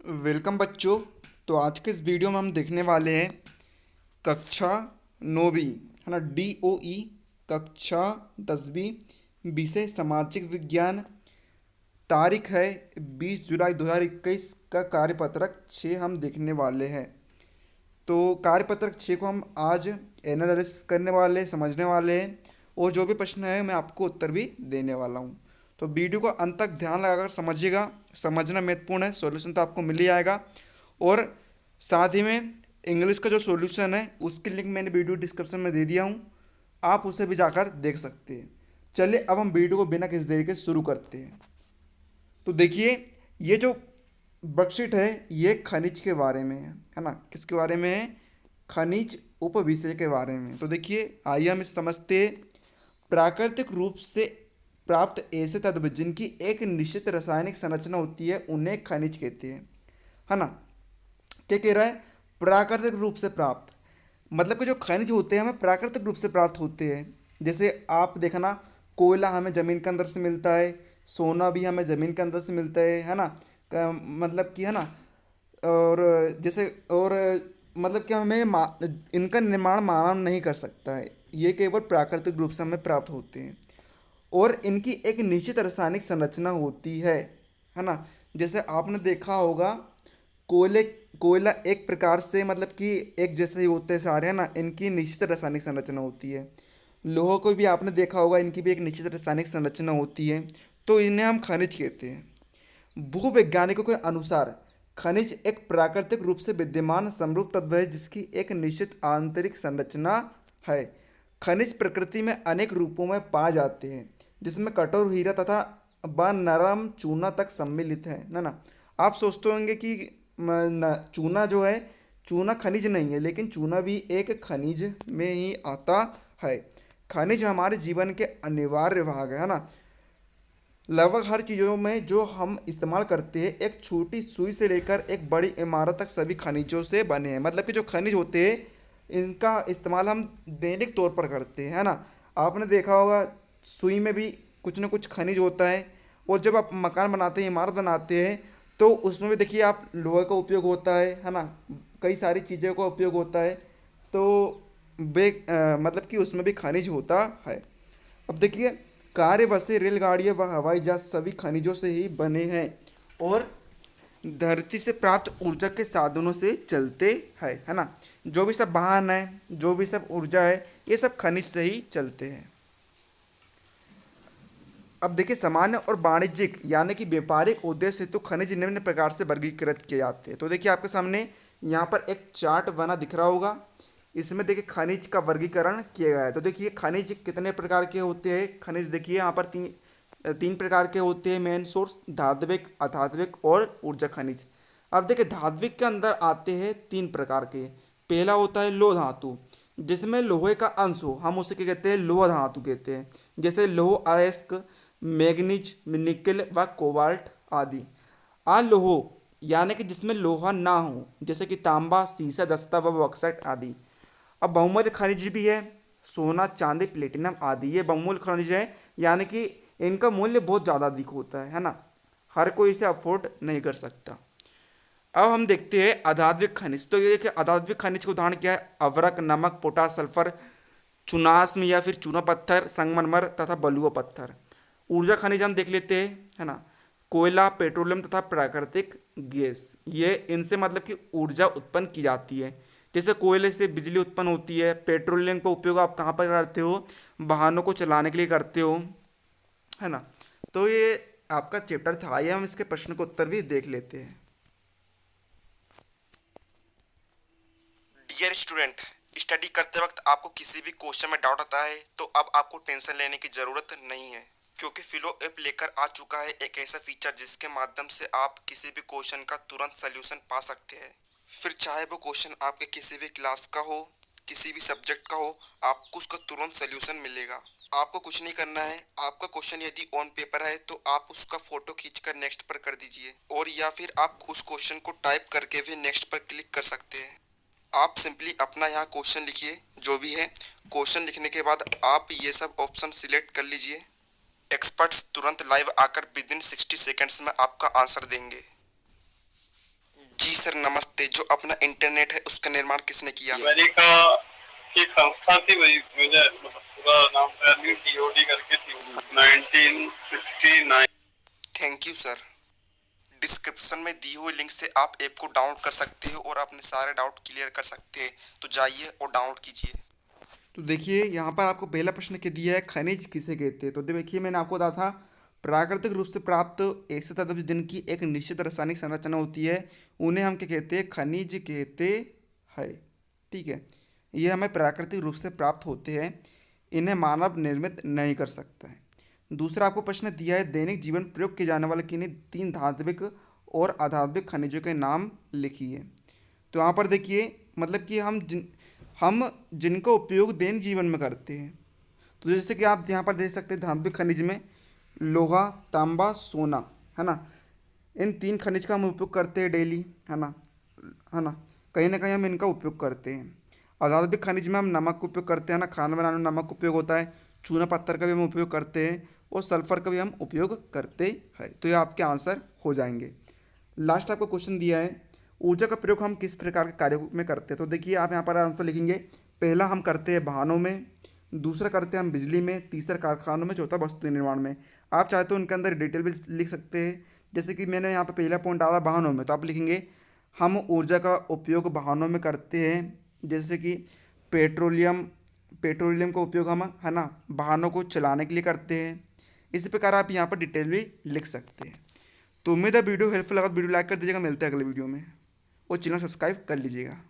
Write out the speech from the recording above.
Welcome बच्चों। तो आज के इस वीडियो में हम देखने वाले हैं कक्षा 9वीं, है ना, DOE कक्षा 10वीं, विषय सामाजिक विज्ञान। तारीख है 20 जुलाई 2021 का कार्यपत्रक 6 हम देखने वाले हैं। तो कार्यपत्रक 6 को हम आज एनालिसिस करने वाले, समझने वाले हैं, और जो भी प्रश्न है मैं आपको उत्तर भी देने वाला हूँ। तो वीडियो को अंत तक ध्यान लगाकर समझिएगा। समझना महत्वपूर्ण है। सॉल्यूशन तो आपको मिल ही आएगा, और साथ ही में इंग्लिश का जो सॉल्यूशन है उसकी लिंक मैंने वीडियो डिस्क्रिप्शन में दे दिया हूँ, आप उसे भी जाकर देख सकते हैं। चलिए अब हम वीडियो को बिना किसी देरी के शुरू करते हैं। तो देखिए, ये जो वर्कशीट है ये खनिज के बारे में है ना। किसके बारे में है? खनिज उपविषय के बारे में। तो देखिए, आइए हम इस समझते हैं। प्राकृतिक रूप से प्राप्त ऐसे तत्व जिनकी एक निश्चित रासायनिक संरचना होती है उन्हें खनिज कहते हैं, है ना। क्या कह रहा है? प्राकृतिक रूप से प्राप्त, मतलब कि जो खनिज होते हैं हमें प्राकृतिक रूप से प्राप्त होते हैं। जैसे आप देखना, कोयला हमें ज़मीन के अंदर से मिलता है, सोना भी हमें ज़मीन के अंदर से मिलता है ना। मतलब कि, है ना। और जैसे, और मतलब कि हमें इनका निर्माण मानव नहीं कर सकता है, ये केवल प्राकृतिक रूप से हमें प्राप्त होते हैं। और इनकी एक निश्चित रासायनिक संरचना होती है ना। जैसे आपने देखा होगा, कोयले कोयला एक प्रकार से, मतलब कि एक जैसे ही होते हैं सारे, है ना। इनकी निश्चित रासायनिक संरचना होती है। लोहा को भी आपने देखा होगा, इनकी भी एक निश्चित रासायनिक संरचना होती है। तो इन्हें हम खनिज कहते हैं। भूवैज्ञानिकों के अनुसार खनिज एक प्राकृतिक रूप से विद्यमान समरूप तत्व है जिसकी एक निश्चित आंतरिक संरचना है। खनिज प्रकृति में अनेक रूपों में पाए जाते हैं, जिसमें कठोर हीरा तथा व नरम चूना तक सम्मिलित है ना। आप सोचते होंगे कि चूना जो है, चूना खनिज नहीं है, लेकिन चूना भी एक खनिज में ही आता है। खनिज हमारे जीवन के अनिवार्य भाग है ना। लगभग हर चीज़ों में जो हम इस्तेमाल करते हैं, एक छोटी सुई से लेकर एक बड़ी इमारत तक, सभी खनिजों से बने हैं। मतलब कि जो खनिज होते हैं इनका इस्तेमाल हम दैनिक तौर पर करते हैं, है ना। आपने देखा होगा, सुई में भी कुछ ना कुछ खनिज होता है। और जब आप मकान बनाते हैं, इमारत बनाते हैं, तो उसमें भी देखिए आप, लोहे का उपयोग होता है ना। कई सारी चीज़ों का उपयोग होता है। तो मतलब कि उसमें भी खनिज होता है। अब देखिए, कार्य बसें, रेलगाड़ियाँ व हवाई जहाज सभी खनिजों से ही बने हैं, और धरती से प्राप्त ऊर्जा के साधनों से चलते हैं, है ना। जो भी सब वाहन है, जो भी सब ऊर्जा है, ये सब खनिज से ही चलते हैं। अब देखिए, सामान्य और वाणिज्यिक यानी कि व्यापारिक उद्देश्य हेतु खनिज निम्न प्रकार से वर्गीकृत किए जाते हैं। तो देखिए, आपके सामने यहाँ पर एक चार्ट बना दिख रहा होगा। इसमें देखिए खनिज का वर्गीकरण किया गया है। तो देखिए, खनिज कितने प्रकार के होते हैं। खनिज देखिए यहाँ पर तीन तीन प्रकार के होते हैं मेन सोर्स: धात्विक, अधात्विक और ऊर्जा खनिज। अब देखिए, धात्विक के अंदर आते हैं तीन प्रकार के। पहला होता है लौह धातु, जिसमें लोहे का अंश हो, हम उसे क्या कहते हैं? लोहा धातु कहते हैं। जैसे लौह अयस्क, मैग्नीज, निकेल व कोबाल्ट आदि। अलोह यानी कि जिसमें लोहा ना हो, जैसे कि तांबा, सीसा, जस्ता व बॉक्साइट आदि। अब बहुमूल्य खनिज भी है, सोना, चांदी, प्लेटिनम आदि। ये बहुमूल्य खनिज है, यानी कि इनका मूल्य बहुत ज़्यादा अधिक होता है ना। हर कोई इसे अफोर्ड नहीं कर सकता। अब हम देखते हैं अधात्विक खनिज। तो ये देखिए, अधात्विक खनिज का उदाहरण क्या है? अवरक, नमक, पोटाश, सल्फर, चुनास्म या फिर चूना पत्थर, संगमरमर तथा बलुआ पत्थर। ऊर्जा खनिज हम देख लेते हैं, है ना। कोयला, पेट्रोलियम तथा प्राकृतिक गैस। ये इनसे मतलब कि ऊर्जा उत्पन्न की जाती है। जैसे कोयले से बिजली उत्पन्न होती है। पेट्रोलियम का उपयोग आप कहाँ पर करते हो? वाहनों को चलाने के लिए करते हो, है ना। तो ये आपका चैप्टर था। आइए हम इसके प्रश्न को उत्तर भी देख लेते हैं। डियर स्टूडेंट, स्टडी करते वक्त आपको किसी भी क्वेश्चन में डाउट आता है तो अब आपको टेंशन लेने की ज़रूरत नहीं है, क्योंकि फिलो ऐप लेकर आ चुका है एक ऐसा फीचर जिसके माध्यम से आप किसी भी क्वेश्चन का तुरंत सल्यूशन पा सकते हैं। फिर चाहे वो क्वेश्चन आपके किसी भी क्लास का हो, किसी भी सब्जेक्ट का हो, आपको उसका तुरंत सल्यूशन मिलेगा। आपको कुछ नहीं करना है। आपका क्वेश्चन यदि ऑन पेपर है तो आप उसका फोटो खींचकर नेक्स्ट पर कर दीजिए, और या फिर आप उस क्वेश्चन को टाइप करके भी नेक्स्ट पर क्लिक कर सकते हैं। आप सिंपली अपना यहाँ क्वेश्चन लिखिए, जो भी है। क्वेश्चन लिखने के बाद आप ये सब ऑप्शन सिलेक्ट कर लीजिए। एक्सपर्ट्स तुरंत लाइव आकर विद इन 60 सेकेंड्स में आपका आंसर देंगे। सर नमस्ते। जो अपना इंटरनेट है उसका निर्माण किसने किया? अमेरिका की एक संस्था थी, वही मुझे पूरा नाम तो नहीं, DOD करके थी, 1969। Thank you sir. डिस्क्रिप्शन में दी हुई लिंक से आप ऐप को डाउनलोड कर सकते हो और अपने सारे डाउट क्लियर कर सकते हैं। तो जाइए और डाउनलोड कीजिए। तो देखिए यहाँ पर आपको पहला प्रश्न क्या दिया है, खनिज किसे कहते हैं। तो देखिए मैंने आपको बताया था प्राकृतिक रूप से प्राप्त ऐसे तत्व जिनकी एक निश्चित रासायनिक संरचना होती है उन्हें हम क्या कहते हैं, खनिज कहते हैं। ठीक है, ये हमें प्राकृतिक रूप से प्राप्त होते हैं, इन्हें मानव निर्मित नहीं कर सकता है। दूसरा आपको प्रश्न दिया है दैनिक जीवन प्रयोग किए जाने वाले किन्हीं 3 धात्विक और अधात्विक खनिजों के नाम लिखिए। तो यहाँ पर देखिए मतलब कि हम जिनका उपयोग दैनिक जीवन में करते हैं, तो जैसे कि आप यहाँ पर देख सकते हैं धात्विक खनिज में लोहा, तांबा, सोना, है ना। इन 3 खनिज का हम उपयोग करते हैं डेली, है ना, है ना। कहीं ना कहीं हम इनका उपयोग करते हैं। अधात्विक खनिज में हम नमक का उपयोग करते हैं ना, खाना बनाने में नमक का उपयोग होता है। चूना पत्थर का भी हम उपयोग करते हैं और सल्फर का भी हम उपयोग करते हैं। तो ये आपके आंसर हो जाएंगे। लास्ट आपको क्वेश्चन दिया है ऊर्जा का प्रयोग हम किस प्रकार के कार्यों में करते हैं। तो देखिए आप यहाँ पर आंसर लिखेंगे। पहला हम करते हैं वाहनों में, दूसरा करते हैं हम बिजली में, तीसरा कारखानों में, चौथा वस्तु निर्माण में। आप चाहे तो उनके अंदर डिटेल भी लिख सकते हैं। जैसे कि मैंने यहाँ पर पहला पॉइंट डाला वाहनों में, तो आप लिखेंगे हम ऊर्जा का उपयोग वाहनों में करते हैं। जैसे कि पेट्रोलियम का उपयोग हम, है ना, वाहनों को चलाने के लिए करते हैं। इसी प्रकार आप यहाँ पर डिटेल भी लिख सकते हैं। तो उम्मीद है वीडियो हेल्पफुल लगा। वीडियो लाइक कर दीजिएगा। मिलते हैं अगले वीडियो में और चैनल सब्सक्राइब कर लीजिएगा।